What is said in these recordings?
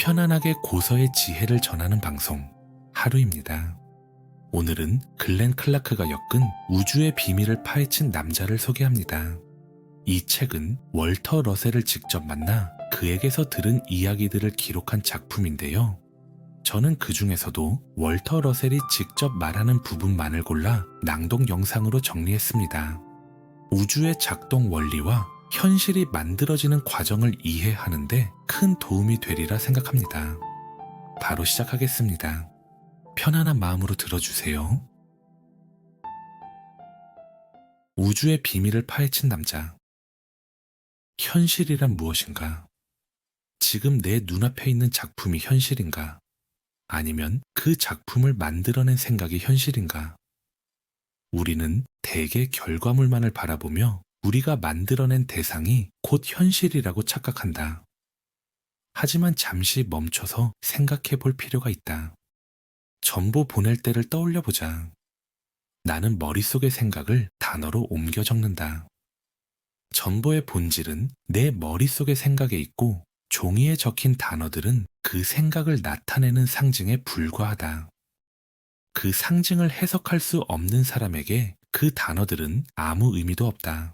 편안하게 고서의 지혜를 전하는 방송 하루입니다. 오늘은 글렌 클라크가 엮은 우주의 비밀을 파헤친 남자를 소개합니다. 이 책은 월터 러셀을 직접 만나 그에게서 들은 이야기들을 기록한 작품인데요. 저는 그 중에서도 월터 러셀이 직접 말하는 부분만을 골라 낭독 영상으로 정리했습니다. 우주의 작동 원리와 현실이 만들어지는 과정을 이해하는데 큰 도움이 되리라 생각합니다. 바로 시작하겠습니다. 편안한 마음으로 들어주세요. 우주의 비밀을 파헤친 남자. 현실이란 무엇인가? 지금 내 눈앞에 있는 작품이 현실인가? 아니면 그 작품을 만들어낸 생각이 현실인가? 우리는 대개 결과물만을 바라보며 우리가 만들어낸 대상이 곧 현실이라고 착각한다. 하지만 잠시 멈춰서 생각해 볼 필요가 있다. 전보 보낼 때를 떠올려 보자. 나는 머릿속의 생각을 단어로 옮겨 적는다. 전보의 본질은 내 머릿속의 생각에 있고 종이에 적힌 단어들은 그 생각을 나타내는 상징에 불과하다. 그 상징을 해석할 수 없는 사람에게 그 단어들은 아무 의미도 없다.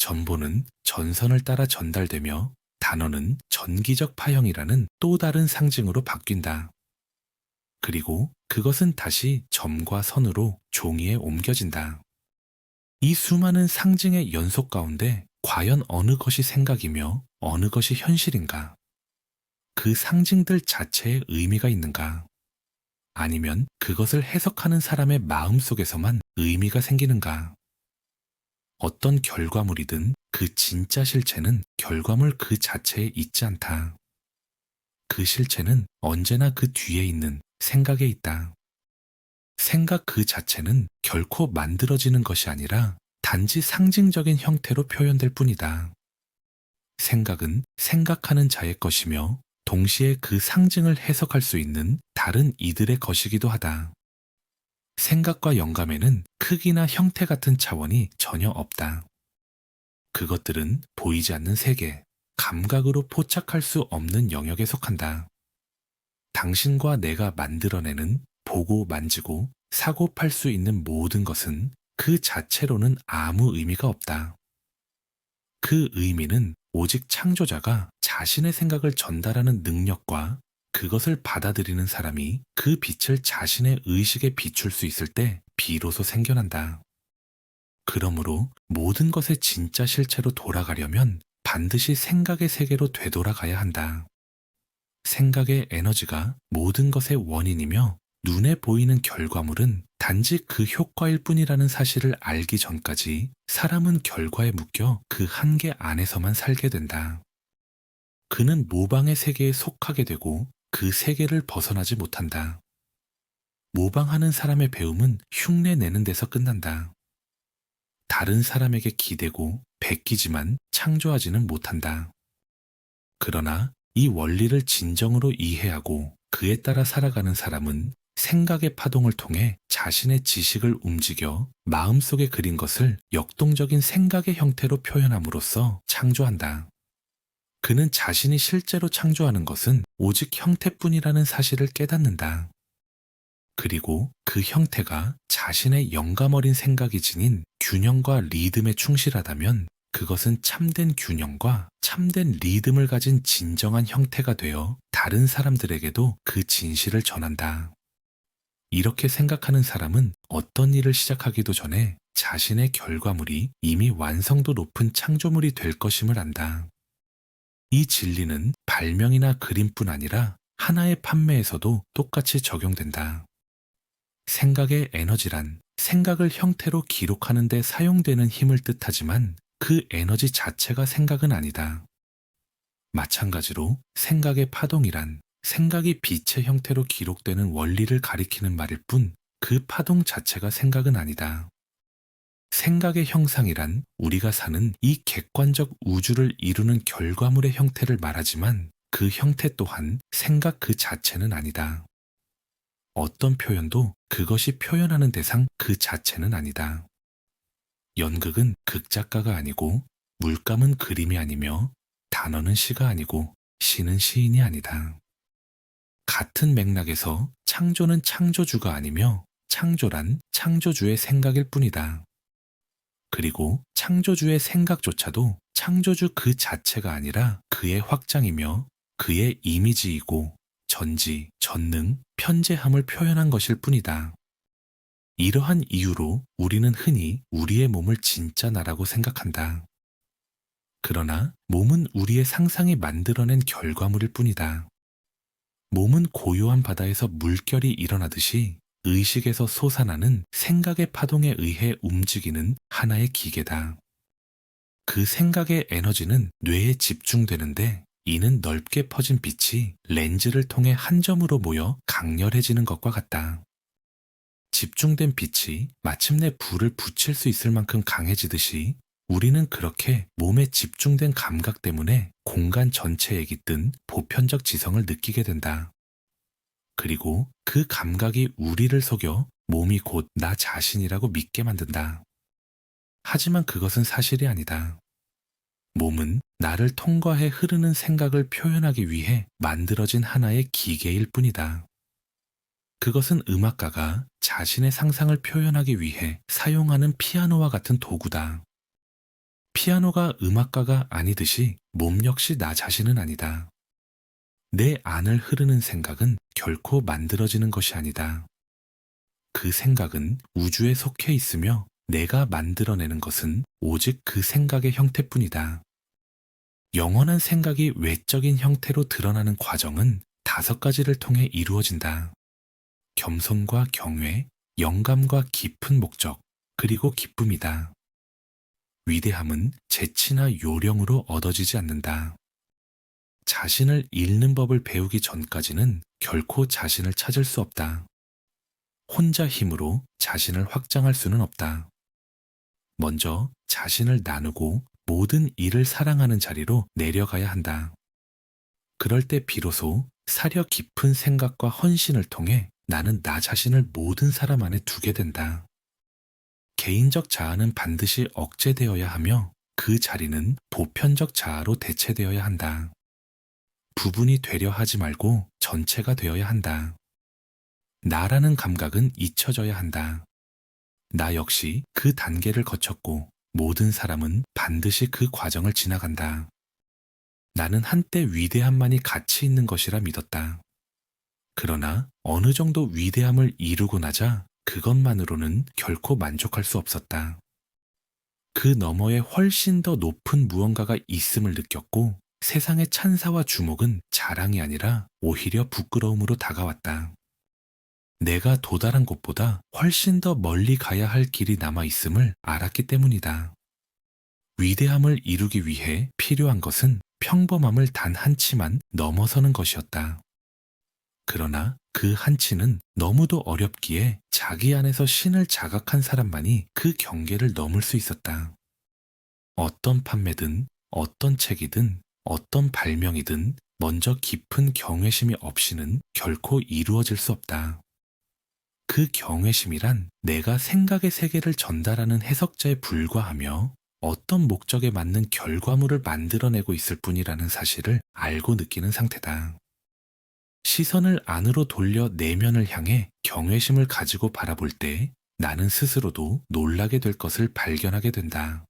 전보는 전선을 따라 전달되며 단어는 전기적 파형이라는 또 다른 상징으로 바뀐다. 그리고 그것은 다시 점과 선으로 종이에 옮겨진다. 이 수많은 상징의 연속 가운데 과연 어느 것이 생각이며 어느 것이 현실인가? 그 상징들 자체에 의미가 있는가? 아니면 그것을 해석하는 사람의 마음 속에서만 의미가 생기는가? 어떤 결과물이든 그 진짜 실체는 결과물 그 자체에 있지 않다. 그 실체는 언제나 그 뒤에 있는 생각에 있다. 생각 그 자체는 결코 만들어지는 것이 아니라 단지 상징적인 형태로 표현될 뿐이다. 생각은 생각하는 자의 것이며 동시에 그 상징을 해석할 수 있는 다른 이들의 것이기도 하다. 생각과 영감에는 크기나 형태 같은 차원이 전혀 없다. 그것들은 보이지 않는 세계, 감각으로 포착할 수 없는 영역에 속한다. 당신과 내가 만들어내는 보고 만지고 사고 팔 수 있는 모든 것은 그 자체로는 아무 의미가 없다. 그 의미는 오직 창조자가 자신의 생각을 전달하는 능력과 그것을 받아들이는 사람이 그 빛을 자신의 의식에 비출 수 있을 때 비로소 생겨난다. 그러므로 모든 것의 진짜 실체로 돌아가려면 반드시 생각의 세계로 되돌아가야 한다. 생각의 에너지가 모든 것의 원인이며 눈에 보이는 결과물은 단지 그 효과일 뿐이라는 사실을 알기 전까지 사람은 결과에 묶여 그 한계 안에서만 살게 된다. 그는 모방의 세계에 속하게 되고 그 세계를 벗어나지 못한다. 모방하는 사람의 배움은 흉내 내는 데서 끝난다. 다른 사람에게 기대고 베끼지만 창조하지는 못한다. 그러나 이 원리를 진정으로 이해하고 그에 따라 살아가는 사람은 생각의 파동을 통해 자신의 지식을 움직여 마음속에 그린 것을 역동적인 생각의 형태로 표현함으로써 창조한다. 그는 자신이 실제로 창조하는 것은 오직 형태뿐이라는 사실을 깨닫는다. 그리고 그 형태가 자신의 영감 어린 생각이 지닌 균형과 리듬에 충실하다면 그것은 참된 균형과 참된 리듬을 가진 진정한 형태가 되어 다른 사람들에게도 그 진실을 전한다. 이렇게 생각하는 사람은 어떤 일을 시작하기도 전에 자신의 결과물이 이미 완성도 높은 창조물이 될 것임을 안다. 이 진리는 발명이나 그림뿐 아니라 하나의 판매에서도 똑같이 적용된다. 생각의 에너지란 생각을 형태로 기록하는 데 사용되는 힘을 뜻하지만 그 에너지 자체가 생각은 아니다. 마찬가지로 생각의 파동이란 생각이 빛의 형태로 기록되는 원리를 가리키는 말일 뿐 그 파동 자체가 생각은 아니다. 생각의 형상이란 우리가 사는 이 객관적 우주를 이루는 결과물의 형태를 말하지만 그 형태 또한 생각 그 자체는 아니다. 어떤 표현도 그것이 표현하는 대상 그 자체는 아니다. 연극은 극작가가 아니고 물감은 그림이 아니며 단어는 시가 아니고 시는 시인이 아니다. 같은 맥락에서 창조는 창조주가 아니며 창조란 창조주의 생각일 뿐이다. 그리고 창조주의 생각조차도 창조주 그 자체가 아니라 그의 확장이며 그의 이미지이고 전지, 전능, 편재함을 표현한 것일 뿐이다. 이러한 이유로 우리는 흔히 우리의 몸을 진짜 나라고 생각한다. 그러나 몸은 우리의 상상이 만들어낸 결과물일 뿐이다. 몸은 고요한 바다에서 물결이 일어나듯이 의식에서 솟아나는 생각의 파동에 의해 움직이는 하나의 기계다. 그 생각의 에너지는 뇌에 집중되는데 이는 넓게 퍼진 빛이 렌즈를 통해 한 점으로 모여 강렬해지는 것과 같다. 집중된 빛이 마침내 불을 붙일 수 있을 만큼 강해지듯이 우리는 그렇게 몸에 집중된 감각 때문에 공간 전체에 깃든 보편적 지성을 느끼게 된다. 그리고 그 감각이 우리를 속여 몸이 곧 나 자신이라고 믿게 만든다. 하지만 그것은 사실이 아니다. 몸은 나를 통과해 흐르는 생각을 표현하기 위해 만들어진 하나의 기계일 뿐이다. 그것은 음악가가 자신의 상상을 표현하기 위해 사용하는 피아노와 같은 도구다. 피아노가 음악가가 아니듯이 몸 역시 나 자신은 아니다. 내 안을 흐르는 생각은 결코 만들어지는 것이 아니다. 그 생각은 우주에 속해 있으며 내가 만들어내는 것은 오직 그 생각의 형태뿐이다. 영원한 생각이 외적인 형태로 드러나는 과정은 5가지를 통해 이루어진다. 겸손과 경외, 영감과 깊은 목적, 그리고 기쁨이다. 위대함은 재치나 요령으로 얻어지지 않는다. 자신을 잃는 법을 배우기 전까지는 결코 자신을 찾을 수 없다. 혼자 힘으로 자신을 확장할 수는 없다. 먼저 자신을 나누고 모든 일을 사랑하는 자리로 내려가야 한다. 그럴 때 비로소 사려 깊은 생각과 헌신을 통해 나는 나 자신을 모든 사람 안에 두게 된다. 개인적 자아는 반드시 억제되어야 하며 그 자리는 보편적 자아로 대체되어야 한다. 부분이 되려 하지 말고 전체가 되어야 한다. 나라는 감각은 잊혀져야 한다. 나 역시 그 단계를 거쳤고 모든 사람은 반드시 그 과정을 지나간다. 나는 한때 위대함만이 가치 있는 것이라 믿었다. 그러나 어느 정도 위대함을 이루고 나자 그것만으로는 결코 만족할 수 없었다. 그 너머에 훨씬 더 높은 무언가가 있음을 느꼈고 세상의 찬사와 주목은 자랑이 아니라 오히려 부끄러움으로 다가왔다. 내가 도달한 곳보다 훨씬 더 멀리 가야 할 길이 남아 있음을 알았기 때문이다. 위대함을 이루기 위해 필요한 것은 평범함을 단 한치만 넘어서는 것이었다. 그러나 그 한치는 너무도 어렵기에 자기 안에서 신을 자각한 사람만이 그 경계를 넘을 수 있었다. 어떤 판매든 어떤 책이든 어떤 발명이든 먼저 깊은 경외심이 없이는 결코 이루어질 수 없다. 그 경외심이란 내가 생각의 세계를 전달하는 해석자에 불과하며 어떤 목적에 맞는 결과물을 만들어내고 있을 뿐이라는 사실을 알고 느끼는 상태다. 시선을 안으로 돌려 내면을 향해 경외심을 가지고 바라볼 때 나는 스스로도 놀라게 될 것을 발견하게 된다.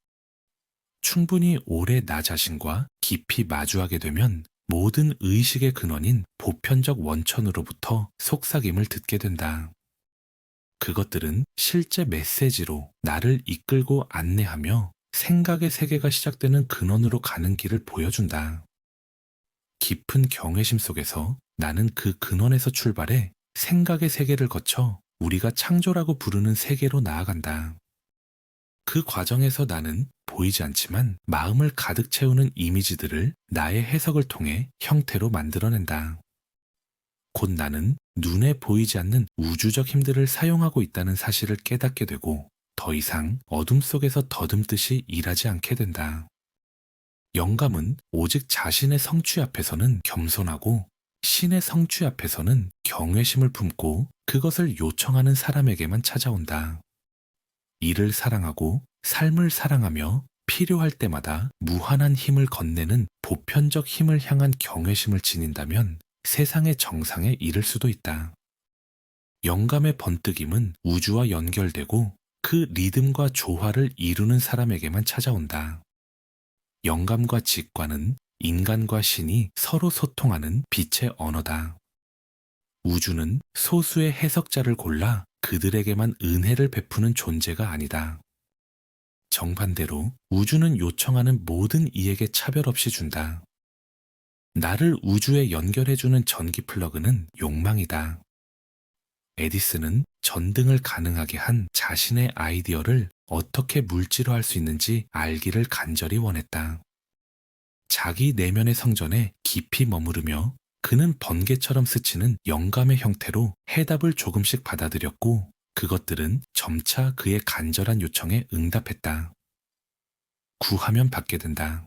충분히 오래 나 자신과 깊이 마주하게 되면 모든 의식의 근원인 보편적 원천으로부터 속삭임을 듣게 된다. 그것들은 실제 메시지로 나를 이끌고 안내하며 생각의 세계가 시작되는 근원으로 가는 길을 보여준다. 깊은 경외심 속에서 나는 그 근원에서 출발해 생각의 세계를 거쳐 우리가 창조라고 부르는 세계로 나아간다. 그 과정에서 나는 보이지 않지만 마음을 가득 채우는 이미지들을 나의 해석을 통해 형태로 만들어낸다. 곧 나는 눈에 보이지 않는 우주적 힘들을 사용하고 있다는 사실을 깨닫게 되고 더 이상 어둠 속에서 더듬듯이 일하지 않게 된다. 영감은 오직 자신의 성취 앞에서는 겸손하고 신의 성취 앞에서는 경외심을 품고 그것을 요청하는 사람에게만 찾아온다. 이를 사랑하고 삶을 사랑하며 필요할 때마다 무한한 힘을 건네는 보편적 힘을 향한 경외심을 지닌다면 세상의 정상에 이를 수도 있다. 영감의 번뜩임은 우주와 연결되고 그 리듬과 조화를 이루는 사람에게만 찾아온다. 영감과 직관은 인간과 신이 서로 소통하는 빛의 언어다. 우주는 소수의 해석자를 골라 그들에게만 은혜를 베푸는 존재가 아니다. 정반대로 우주는 요청하는 모든 이에게 차별 없이 준다. 나를 우주에 연결해주는 전기 플러그는 욕망이다. 에디슨은 전등을 가능하게 한 자신의 아이디어를 어떻게 물질화할 수 있는지 알기를 간절히 원했다. 자기 내면의 성전에 깊이 머무르며 그는 번개처럼 스치는 영감의 형태로 해답을 조금씩 받아들였고 그것들은 점차 그의 간절한 요청에 응답했다. 구하면 받게 된다.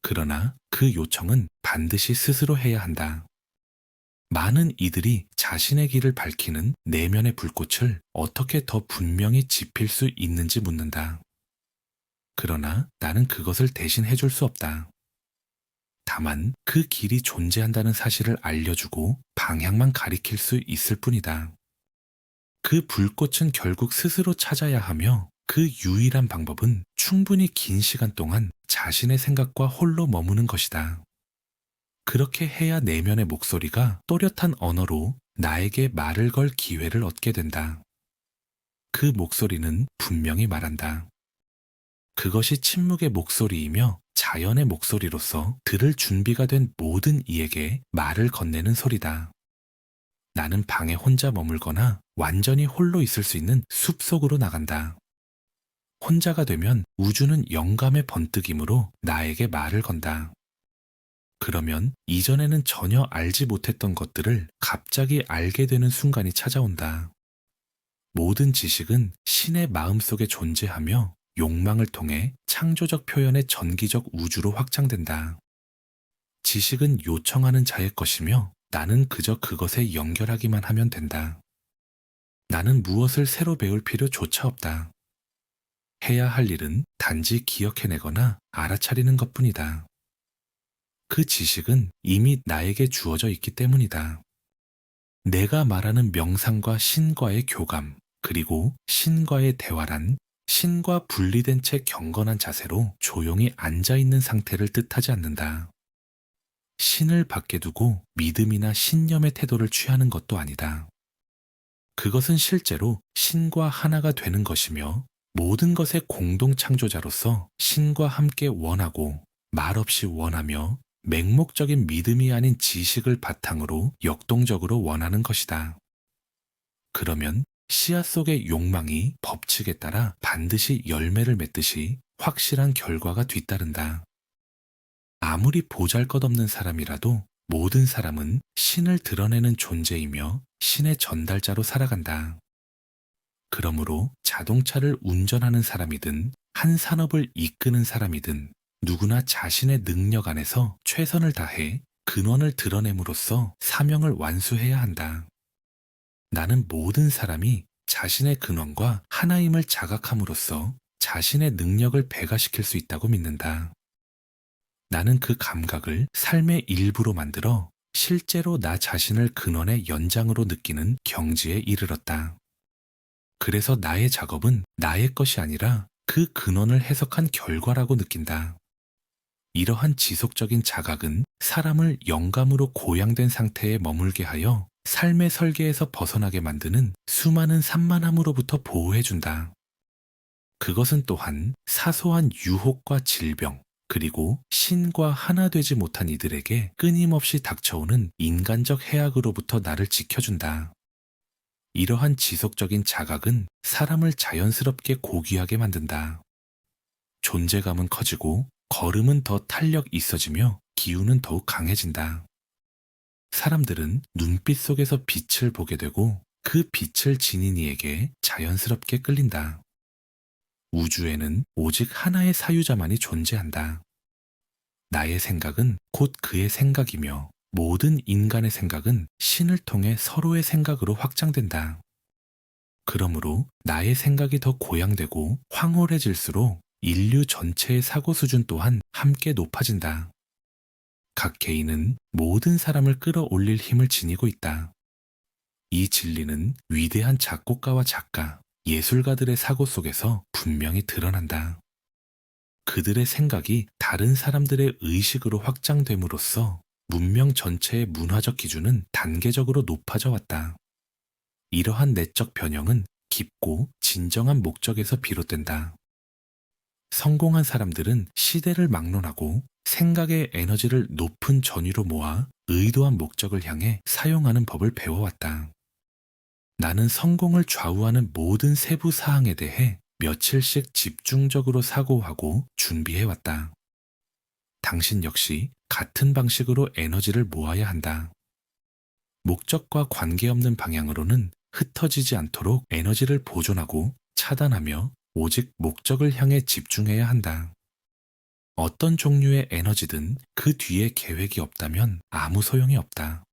그러나 그 요청은 반드시 스스로 해야 한다. 많은 이들이 자신의 길을 밝히는 내면의 불꽃을 어떻게 더 분명히 지필 수 있는지 묻는다. 그러나 나는 그것을 대신 해줄 수 없다. 다만 그 길이 존재한다는 사실을 알려주고 방향만 가리킬 수 있을 뿐이다. 그 불꽃은 결국 스스로 찾아야 하며 그 유일한 방법은 충분히 긴 시간 동안 자신의 생각과 홀로 머무는 것이다. 그렇게 해야 내면의 목소리가 또렷한 언어로 나에게 말을 걸 기회를 얻게 된다. 그 목소리는 분명히 말한다. 그것이 침묵의 목소리이며 자연의 목소리로서 들을 준비가 된 모든 이에게 말을 건네는 소리다. 나는 방에 혼자 머물거나 완전히 홀로 있을 수 있는 숲속으로 나간다. 혼자가 되면 우주는 영감의 번뜩임으로 나에게 말을 건다. 그러면 이전에는 전혀 알지 못했던 것들을 갑자기 알게 되는 순간이 찾아온다. 모든 지식은 신의 마음속에 존재하며 욕망을 통해 창조적 표현의 전기적 우주로 확장된다. 지식은 요청하는 자의 것이며 나는 그저 그것에 연결하기만 하면 된다. 나는 무엇을 새로 배울 필요조차 없다. 해야 할 일은 단지 기억해내거나 알아차리는 것뿐이다. 그 지식은 이미 나에게 주어져 있기 때문이다. 내가 말하는 명상과 신과의 교감, 그리고 신과의 대화란 신과 분리된 채 경건한 자세로 조용히 앉아있는 상태를 뜻하지 않는다. 신을 밖에 두고 믿음이나 신념의 태도를 취하는 것도 아니다. 그것은 실제로 신과 하나가 되는 것이며 모든 것의 공동 창조자로서 신과 함께 원하고 말없이 원하며 맹목적인 믿음이 아닌 지식을 바탕으로 역동적으로 원하는 것이다. 그러면 씨앗 속의 욕망이 법칙에 따라 반드시 열매를 맺듯이 확실한 결과가 뒤따른다. 아무리 보잘것없는 사람이라도 모든 사람은 신을 드러내는 존재이며 신의 전달자로 살아간다. 그러므로 자동차를 운전하는 사람이든 한 산업을 이끄는 사람이든 누구나 자신의 능력 안에서 최선을 다해 근원을 드러냄으로써 사명을 완수해야 한다. 나는 모든 사람이 자신의 근원과 하나임을 자각함으로써 자신의 능력을 배가시킬 수 있다고 믿는다. 나는 그 감각을 삶의 일부로 만들어 실제로 나 자신을 근원의 연장으로 느끼는 경지에 이르렀다. 그래서 나의 작업은 나의 것이 아니라 그 근원을 해석한 결과라고 느낀다. 이러한 지속적인 자각은 사람을 영감으로 고양된 상태에 머물게 하여 삶의 설계에서 벗어나게 만드는 수많은 산만함으로부터 보호해준다. 그것은 또한 사소한 유혹과 질병, 그리고 신과 하나 되지 못한 이들에게 끊임없이 닥쳐오는 인간적 해악으로부터 나를 지켜준다. 이러한 지속적인 자각은 사람을 자연스럽게 고귀하게 만든다. 존재감은 커지고 걸음은 더 탄력 있어지며 기운은 더욱 강해진다. 사람들은 눈빛 속에서 빛을 보게 되고 그 빛을 지닌 이에게 자연스럽게 끌린다. 우주에는 오직 하나의 사유자만이 존재한다. 나의 생각은 곧 그의 생각이며 모든 인간의 생각은 신을 통해 서로의 생각으로 확장된다. 그러므로 나의 생각이 더 고양되고 황홀해질수록 인류 전체의 사고 수준 또한 함께 높아진다. 각 개인은 모든 사람을 끌어올릴 힘을 지니고 있다. 이 진리는 위대한 작곡가와 작가, 예술가들의 사고 속에서 분명히 드러난다. 그들의 생각이 다른 사람들의 의식으로 확장됨으로써 문명 전체의 문화적 기준은 단계적으로 높아져 왔다. 이러한 내적 변형은 깊고 진정한 목적에서 비롯된다. 성공한 사람들은 시대를 막론하고 생각의 에너지를 높은 전위로 모아 의도한 목적을 향해 사용하는 법을 배워왔다. 나는 성공을 좌우하는 모든 세부 사항에 대해 며칠씩 집중적으로 사고하고 준비해왔다. 당신 역시 같은 방식으로 에너지를 모아야 한다. 목적과 관계없는 방향으로는 흩어지지 않도록 에너지를 보존하고 차단하며 오직 목적을 향해 집중해야 한다. 어떤 종류의 에너지든 그 뒤에 계획이 없다면 아무 소용이 없다.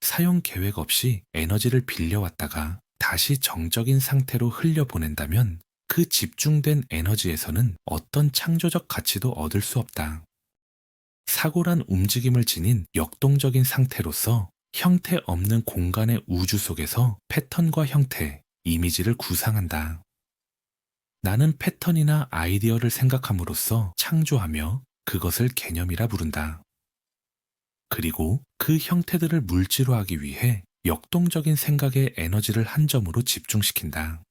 사용 계획 없이 에너지를 빌려왔다가 다시 정적인 상태로 흘려보낸다면 그 집중된 에너지에서는 어떤 창조적 가치도 얻을 수 없다. 사고란 움직임을 지닌 역동적인 상태로서 형태 없는 공간의 우주 속에서 패턴과 형태, 이미지를 구상한다. 나는 패턴이나 아이디어를 생각함으로써 창조하며 그것을 개념이라 부른다. 그리고 그 형태들을 물질화하기 위해 역동적인 생각의 에너지를 한 점으로 집중시킨다.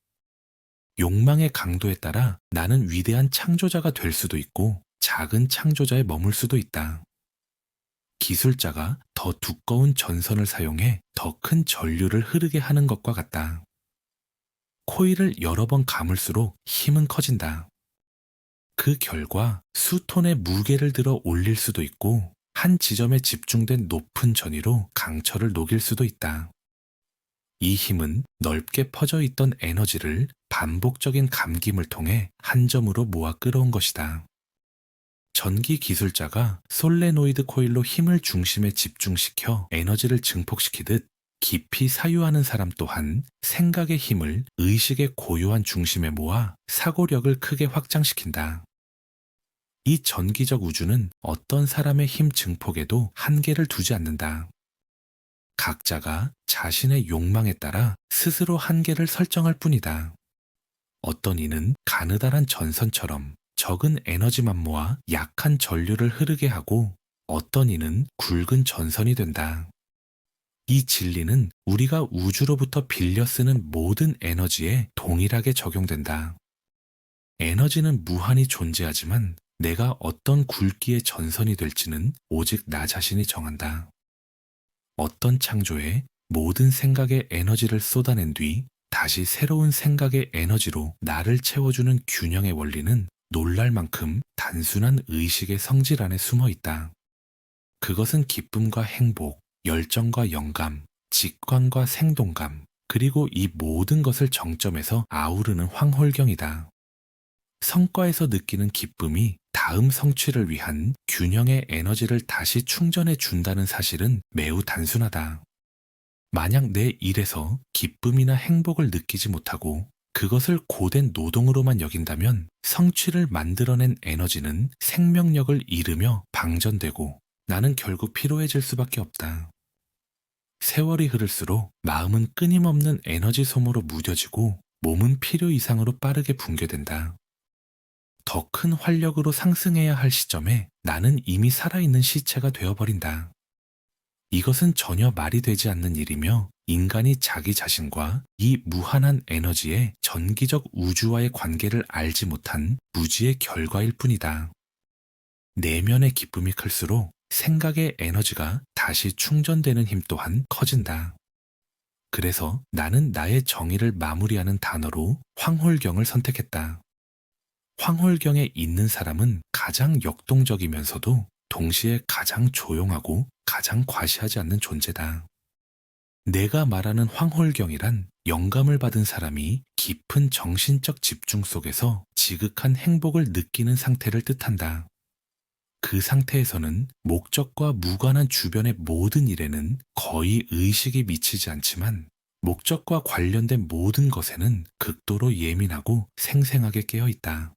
욕망의 강도에 따라 나는 위대한 창조자가 될 수도 있고 작은 창조자에 머물 수도 있다. 기술자가 더 두꺼운 전선을 사용해 더 큰 전류를 흐르게 하는 것과 같다. 코일을 여러 번 감을수록 힘은 커진다. 그 결과 수톤의 무게를 들어 올릴 수도 있고 한 지점에 집중된 높은 전위로 강철을 녹일 수도 있다. 이 힘은 넓게 퍼져 있던 에너지를 반복적인 감김을 통해 한 점으로 모아 끌어온 것이다. 전기 기술자가 솔레노이드 코일로 힘을 중심에 집중시켜 에너지를 증폭시키듯 깊이 사유하는 사람 또한 생각의 힘을 의식의 고요한 중심에 모아 사고력을 크게 확장시킨다. 이 전기적 우주는 어떤 사람의 힘 증폭에도 한계를 두지 않는다. 각자가 자신의 욕망에 따라 스스로 한계를 설정할 뿐이다. 어떤 이는 가느다란 전선처럼 적은 에너지만 모아 약한 전류를 흐르게 하고 어떤 이는 굵은 전선이 된다. 이 진리는 우리가 우주로부터 빌려 쓰는 모든 에너지에 동일하게 적용된다. 에너지는 무한히 존재하지만 내가 어떤 굵기의 전선이 될지는 오직 나 자신이 정한다. 어떤 창조에 모든 생각의 에너지를 쏟아낸 뒤 다시 새로운 생각의 에너지로 나를 채워주는 균형의 원리는 놀랄 만큼 단순한 의식의 성질 안에 숨어 있다. 그것은 기쁨과 행복, 열정과 영감, 직관과 생동감, 그리고 이 모든 것을 정점에서 아우르는 황홀경이다. 성과에서 느끼는 기쁨이 다음 성취를 위한 균형의 에너지를 다시 충전해 준다는 사실은 매우 단순하다. 만약 내 일에서 기쁨이나 행복을 느끼지 못하고 그것을 고된 노동으로만 여긴다면 성취를 만들어낸 에너지는 생명력을 잃으며 방전되고 나는 결국 피로해질 수밖에 없다. 세월이 흐를수록 마음은 끊임없는 에너지 소모로 무뎌지고 몸은 필요 이상으로 빠르게 붕괴된다. 더 큰 활력으로 상승해야 할 시점에 나는 이미 살아있는 시체가 되어버린다. 이것은 전혀 말이 되지 않는 일이며 인간이 자기 자신과 이 무한한 에너지의 전기적 우주와의 관계를 알지 못한 무지의 결과일 뿐이다. 내면의 기쁨이 클수록 생각의 에너지가 다시 충전되는 힘 또한 커진다. 그래서 나는 나의 정의를 마무리하는 단어로 황홀경을 선택했다. 황홀경에 있는 사람은 가장 역동적이면서도 동시에 가장 조용하고 가장 과시하지 않는 존재다. 내가 말하는 황홀경이란 영감을 받은 사람이 깊은 정신적 집중 속에서 지극한 행복을 느끼는 상태를 뜻한다. 그 상태에서는 목적과 무관한 주변의 모든 일에는 거의 의식이 미치지 않지만 목적과 관련된 모든 것에는 극도로 예민하고 생생하게 깨어 있다.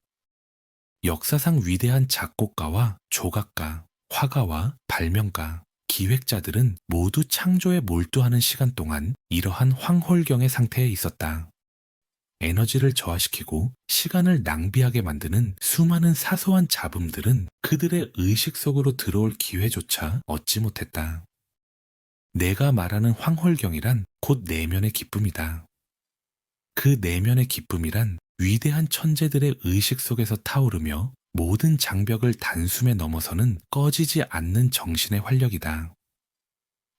역사상 위대한 작곡가와 조각가, 화가와 발명가, 기획자들은 모두 창조에 몰두하는 시간 동안 이러한 황홀경의 상태에 있었다. 에너지를 저하시키고 시간을 낭비하게 만드는 수많은 사소한 잡음들은 그들의 의식 속으로 들어올 기회조차 얻지 못했다. 내가 말하는 황홀경이란 곧 내면의 기쁨이다. 그 내면의 기쁨이란 위대한 천재들의 의식 속에서 타오르며 모든 장벽을 단숨에 넘어서는 꺼지지 않는 정신의 활력이다.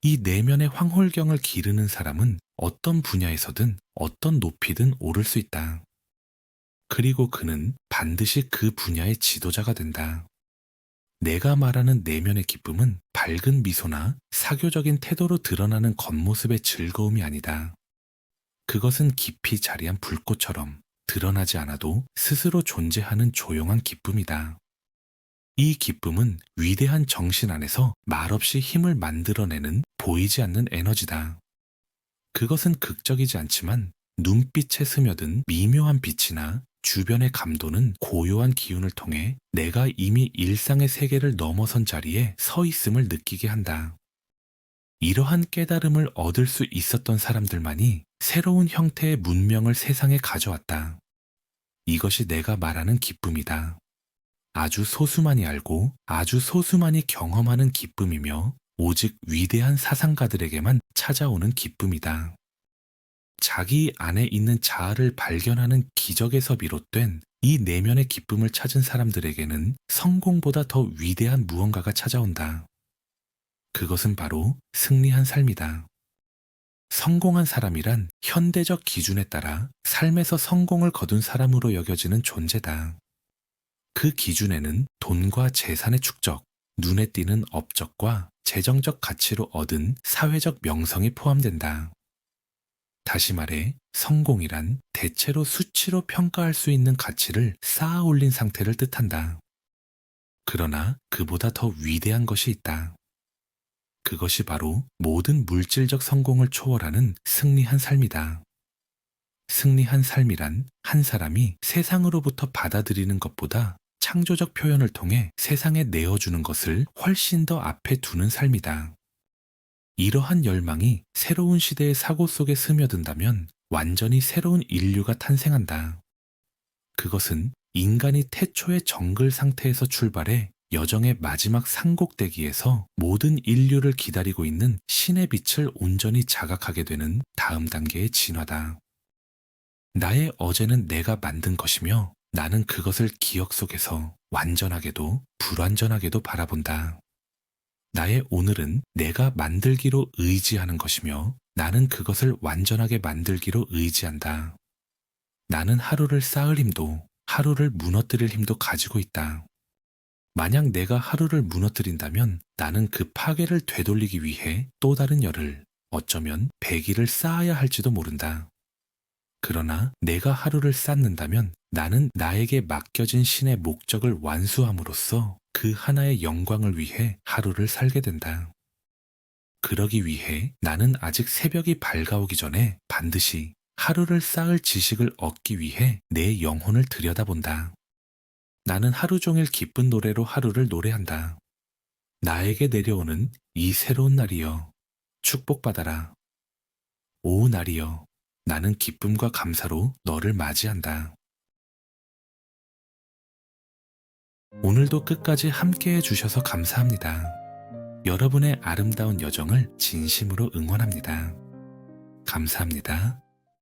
이 내면의 황홀경을 기르는 사람은 어떤 분야에서든 어떤 높이든 오를 수 있다. 그리고 그는 반드시 그 분야의 지도자가 된다. 내가 말하는 내면의 기쁨은 밝은 미소나 사교적인 태도로 드러나는 겉모습의 즐거움이 아니다. 그것은 깊이 자리한 불꽃처럼 드러나지 않아도 스스로 존재하는 조용한 기쁨이다. 이 기쁨은 위대한 정신 안에서 말없이 힘을 만들어내는 보이지 않는 에너지다. 그것은 극적이지 않지만 눈빛에 스며든 미묘한 빛이나 주변의 감도는 고요한 기운을 통해 내가 이미 일상의 세계를 넘어선 자리에 서 있음을 느끼게 한다. 이러한 깨달음을 얻을 수 있었던 사람들만이 새로운 형태의 문명을 세상에 가져왔다. 이것이 내가 말하는 기쁨이다. 아주 소수만이 알고 아주 소수만이 경험하는 기쁨이며 오직 위대한 사상가들에게만 찾아오는 기쁨이다. 자기 안에 있는 자아를 발견하는 기적에서 비롯된 이 내면의 기쁨을 찾은 사람들에게는 성공보다 더 위대한 무언가가 찾아온다. 그것은 바로 승리한 삶이다. 성공한 사람이란 현대적 기준에 따라 삶에서 성공을 거둔 사람으로 여겨지는 존재다. 그 기준에는 돈과 재산의 축적, 눈에 띄는 업적과 재정적 가치로 얻은 사회적 명성이 포함된다. 다시 말해, 성공이란 대체로 수치로 평가할 수 있는 가치를 쌓아 올린 상태를 뜻한다. 그러나 그보다 더 위대한 것이 있다. 그것이 바로 모든 물질적 성공을 초월하는 승리한 삶이다. 승리한 삶이란 한 사람이 세상으로부터 받아들이는 것보다 창조적 표현을 통해 세상에 내어주는 것을 훨씬 더 앞에 두는 삶이다. 이러한 열망이 새로운 시대의 사고 속에 스며든다면 완전히 새로운 인류가 탄생한다. 그것은 인간이 태초의 정글 상태에서 출발해 여정의 마지막 산꼭대기에서 모든 인류를 기다리고 있는 신의 빛을 온전히 자각하게 되는 다음 단계의 진화다. 나의 어제는 내가 만든 것이며 나는 그것을 기억 속에서 완전하게도 불완전하게도 바라본다. 나의 오늘은 내가 만들기로 의지하는 것이며 나는 그것을 완전하게 만들기로 의지한다. 나는 하루를 쌓을 힘도 하루를 무너뜨릴 힘도 가지고 있다. 만약 내가 하루를 무너뜨린다면 나는 그 파괴를 되돌리기 위해 또 다른 열을, 어쩌면 100일을 쌓아야 할지도 모른다. 그러나 내가 하루를 쌓는다면 나는 나에게 맡겨진 신의 목적을 완수함으로써 그 하나의 영광을 위해 하루를 살게 된다. 그러기 위해 나는 아직 새벽이 밝아오기 전에 반드시 하루를 쌓을 지식을 얻기 위해 내 영혼을 들여다본다. 나는 하루 종일 기쁜 노래로 하루를 노래한다. 나에게 내려오는 이 새로운 날이여, 축복받아라. 오 날이여, 나는 기쁨과 감사로 너를 맞이한다. 오늘도 끝까지 함께해 주셔서 감사합니다. 여러분의 아름다운 여정을 진심으로 응원합니다. 감사합니다.